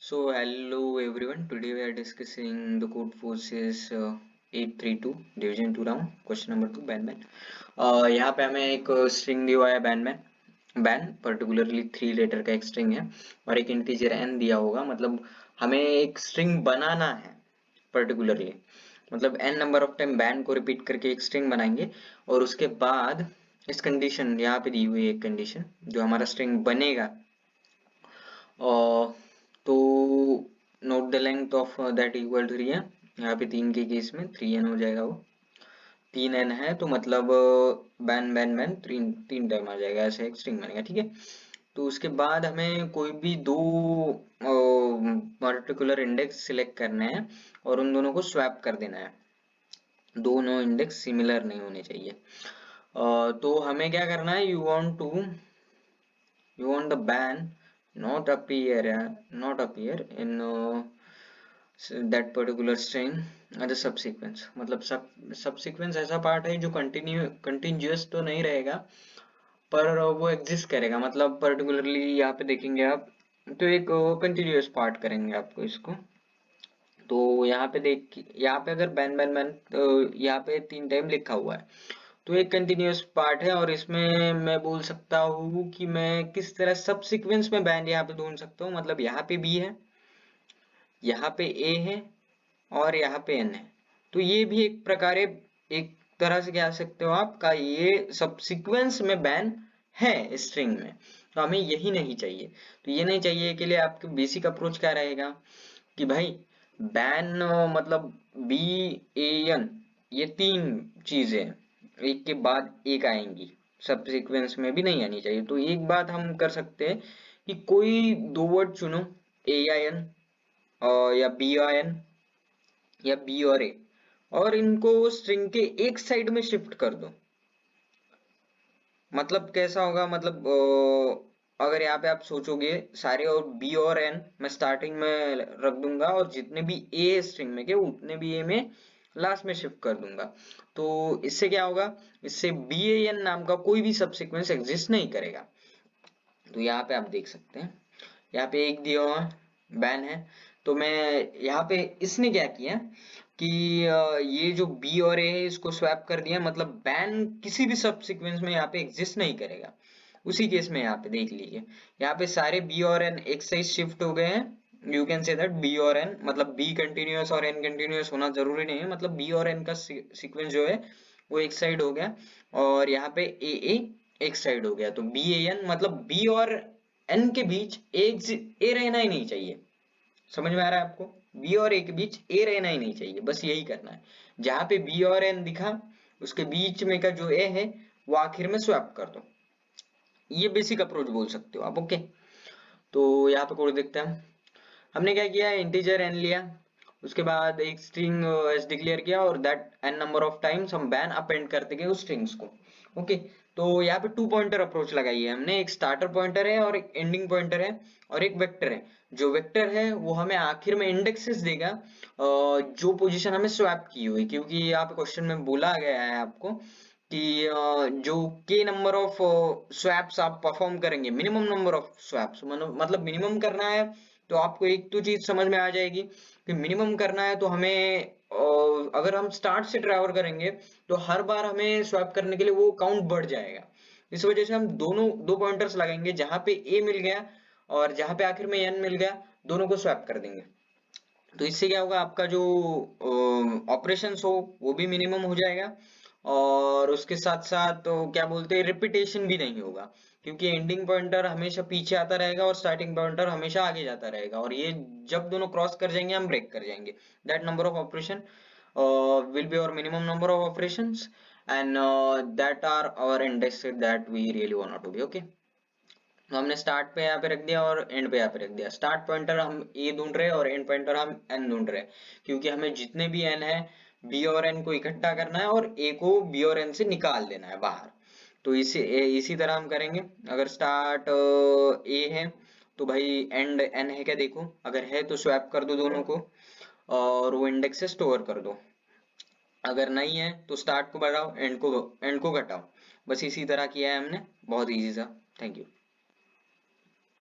So hello everyone. Today we are discussing the code forces 832 division 2 round question number 2 ban यहाँ पे हमें एक string दिया हुआ है बैन पर्टिकुलरली 3 लेटर का एक स्ट्रिंग है और एक इंटीजर n दिया होगा। मतलब हमें एक स्ट्रिंग बनाना है पर्टिकुलरली, मतलब n number of time ban को रिपीट करके एक स्ट्रिंग बनाएंगे और उसके बाद इस कंडीशन यहाँ पे दी हुई एक कंडीशन जो हमारा स्ट्रिंग बनेगा तो note the length of that equal to 3n। यहाँ पे 3 के केस में 3n हो जाएगा, वो 3n है तो मतलब बैन बैन बैन तीन टाइम आ जाएगा, ऐसे एक स्ट्रिंग बनेगा। ठीक है, तो उसके बाद हमें कोई भी दो पर्टिकुलर इंडेक्स सिलेक्ट करने हैं और उन दोनों को स्वैप कर देना है। दोनों इंडेक्स सिमिलर नहीं होने चाहिए। तो हमें क्या करना है, you want the ban not appear in that particular string as a subsequence। मतलब subsequence ऐसा पार्ट है जो कंटिन्यूअस तो नहीं रहेगा पर वो एग्जिस्ट करेगा। मतलब पर्टिकुलरली यहाँ पे देखेंगे आप तो एक कंटिन्यूअस पार्ट करेंगे आपको इसको। तो यहाँ पे अगर बैन बैन बैन यहाँ पे 3 टाइम लिखा हुआ है तो एक कंटिन्यूअस पार्ट है और इसमें मैं बोल सकता हूँ कि मैं किस तरह सब सीक्वेंस में बैंड यहाँ पे ढूंढ सकता हूँ। मतलब यहाँ पे बी है, यहाँ पे ए है और यहाँ पे एन है, तो ये भी एक प्रकार एक तरह से कह सकते हो आपका ये सब सीक्वेंस में बैन है स्ट्रिंग में। तो हमें यही नहीं चाहिए। तो ये नहीं चाहिए के लिए आपकी बेसिक अप्रोच क्या रहेगा कि भाई बैन मतलब बी ए एन ये 3 चीजें एक के बाद एक आएंगी, सब सीक्वेंस में भी नहीं आनी चाहिए। तो एक बात हम कर सकते हैं कि कोई दो वर्ड चुनो, ए या एन या बी या एन या बी और ए, और इनको स्ट्रिंग के एक साइड में शिफ्ट कर दो। मतलब कैसा होगा, मतलब अगर यहाँ पे आप सोचोगे सारे और बी और एन मैं स्टार्टिंग में रख दूंगा और जितने भी ए स्ट्रिंग में के उतने भी ए में लास्ट में शिफ्ट कर दूंगा। तो इससे क्या होगा, इससे बी ए एन नाम का कोई भी सब सीक्वेंस एग्जिस्ट नहीं करेगा। तो यहाँ पे आप देख सकते हैं यहाँ पे एक दिया हुआ बैन है। तो मैं यहाँ पे इसने क्या किया कि ये जो बी और ए है इसको स्वैप कर दिया, मतलब बैन किसी भी सब सीक्वेंस में यहाँ पे एग्जिस्ट नहीं करेगा। उसी केस में यहाँ पे देख लीजिए, यहाँ पे सारे बी और एन एक साइड शिफ्ट हो गए हैं। You can say that B और एन, मतलब बी कंटिन्यूअस और एन कंटिन्यूअस होना जरूरी नहीं है, मतलब बी और एन का सीक्वेंस जो है वो एक साइड हो गया और यहाँ पे ए एक साइड हो गया। तो बी ए एन मतलब बी और एन के बीच एक ए रहना ही नहीं चाहिए। समझ में आ रहा है आपको, बी और ए के बीच ए रहना ही नहीं चाहिए, बस यही करना है। जहां पे बी और एन दिखा उसके बीच में का जो ए है वो आखिर में स्वैप कर दो। ये बेसिक अप्रोच बोल सकते हो आप। ओके, तो यहाँ पे कोड देखते हैं। हमने क्या किया, इंटीजर एन लिया, उसके बाद एक स्ट्रिंग एस डिक्लेयर किया और that N number of times हम बैन अपेंड करते गए उस स्ट्रिंग्स को। ओके, तो यहाँ पे 2 पॉइंटर अप्रोच लगाई है हमने, एक स्टार्टर पॉइंटर है और एक एंडिंग पॉइंटर है और एक वेक्टर है। जो वेक्टर है वो हमें आखिर में इंडेक्सेस देगा जो पोजीशन हमें स्वैप की हुई, क्योंकि यहाँ पे क्वेश्चन में बोला गया है आपको कि जो के नंबर ऑफ स्वैप्स आप परफॉर्म करेंगे, मिनिमम नंबर ऑफ स्वैप्स मतलब मिनिमम करना है। तो आपको एक तो चीज समझ में आ जाएगी कि मिनिमम करना है तो हमें अगर हम स्टार्ट से ट्रैवल करेंगे तो हर बार हमें स्वैप करने के लिए वो काउंट बढ़ जाएगा। इस वजह से हम दोनों दो पॉइंटर्स लगाएंगे, जहां पे ए मिल गया और जहां पे आखिर में एन मिल गया दोनों को स्वैप कर देंगे। तो इससे क्या होगा, आपका जो ऑपरेशंस हो वो भी मिनिमम हो जाएगा और उसके साथ साथ तो क्या बोलते हैं रिपीटेशन भी नहीं होगा, क्योंकि एंडिंग पॉइंटर हमेशा पीछे आता रहेगा और स्टार्टिंग पॉइंटर हमेशा आगे जाता रहेगा और ये जब दोनों क्रॉस कर जाएंगे हम ब्रेक कर जाएंगे। That number of operation will be our minimum number of operations and that are our index that we really want to be। okay, तो हमने स्टार्ट पे यहाँ पे रख दिया और एंड पे यहाँ पे रख दिया। स्टार्ट पॉइंटर हम ए ढूंढ रहे हैं और एंड पॉइंटर हम एन ढूंढ रहे हैं, क्योंकि हमें जितने भी एन है बी और एन को इकट्ठा करना है और ए को बी और एन से निकाल देना है बाहर। तो इसी तरह हम करेंगे। अगर स्टार्ट ए है तो भाई एंड एन है क्या देखो, अगर है तो स्वैप कर दो दोनों को और वो इंडेक्स से स्टोर कर दो। अगर नहीं है तो स्टार्ट को बढ़ाओ, एंड को घटाओ। बस इसी तरह किया है हमने, बहुत इजी था। Thank you.